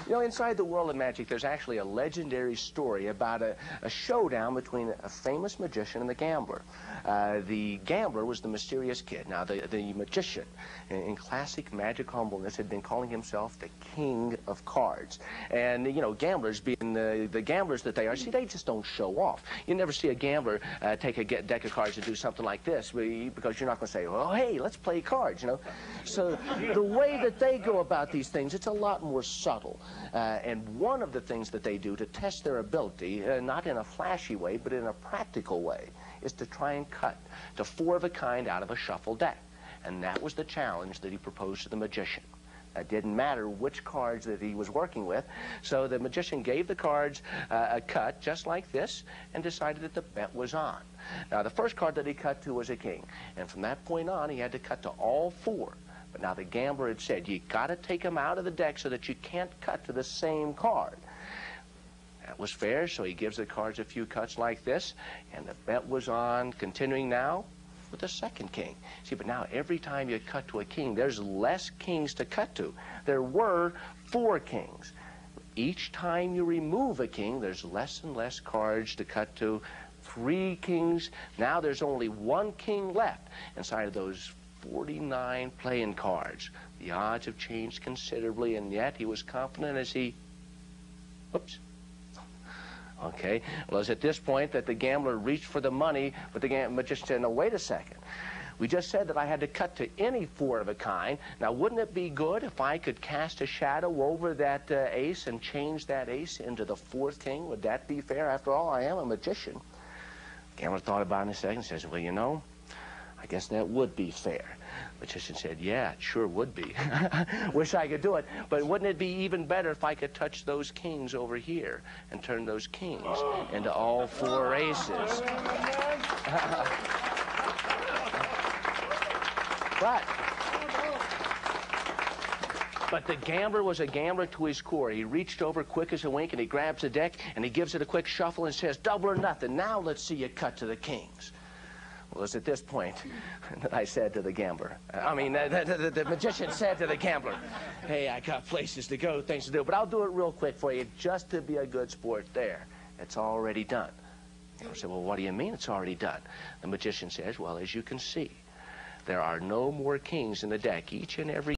You know, inside the world of magic, there's actually a legendary story about a showdown between a famous magician and the gambler. The gambler was the mysterious kid. Now, the magician, in classic magic humbleness, had been calling himself the king of cards. And, you know, gamblers, being the gamblers that they are, see, they just don't show off. You never see a gambler take a deck of cards and do something like this, because you're not going to say, well, hey, let's play cards, you know. So the way that they go about these things, it's a lot more subtle. And one of the things that they do to test their ability, not in a flashy way, but in a practical way, is to try and cut to four of a kind out of a shuffle deck. And that was the challenge that he proposed to the magician. It didn't matter which cards that he was working with, so the magician gave the cards a cut just like this and decided that the bet was on. Now, the first card that he cut to was a king, and from that point on, he had to cut to all four. But now the gambler had said, you got to take them out of the deck so that you can't cut to the same card. That was fair, so he gives the cards a few cuts like this, and the bet was on, continuing now with the second king. See, but now every time you cut to a king, there's less kings to cut to. There were 4 kings. Each time you remove a king, there's less and less cards to cut to. 3 kings. Now there's only 1 king left inside of those 49 playing cards. The odds have changed considerably, and yet he was confident as he... Oops. Okay, well, it's at this point that the gambler reached for the money, but the magician said, no, wait a second. We just said that I had to cut to any 4 of a kind. Now, wouldn't it be good if I could cast a shadow over that ace and change that ace into the 4th king? Would that be fair? After all, I am a magician. The gambler thought about it in a second and says, well, you know, I guess that would be fair. The magician said, yeah, it sure would be. Wish I could do it. But wouldn't it be even better if I could touch those kings over here and turn those kings into all 4 aces? But the gambler was a gambler to his core. He reached over quick as a wink, and he grabs the deck, and he gives it a quick shuffle and says, double or nothing. Now let's see you cut to the kings. Well, it's at this point that I said to the gambler, the magician said to the gambler, hey, I got places to go, things to do, but I'll do it real quick for you just to be a good sport. There, it's already done. The gambler said, well, what do you mean it's already done? The magician says, well, as you can see, there are no more kings in the deck. Each and every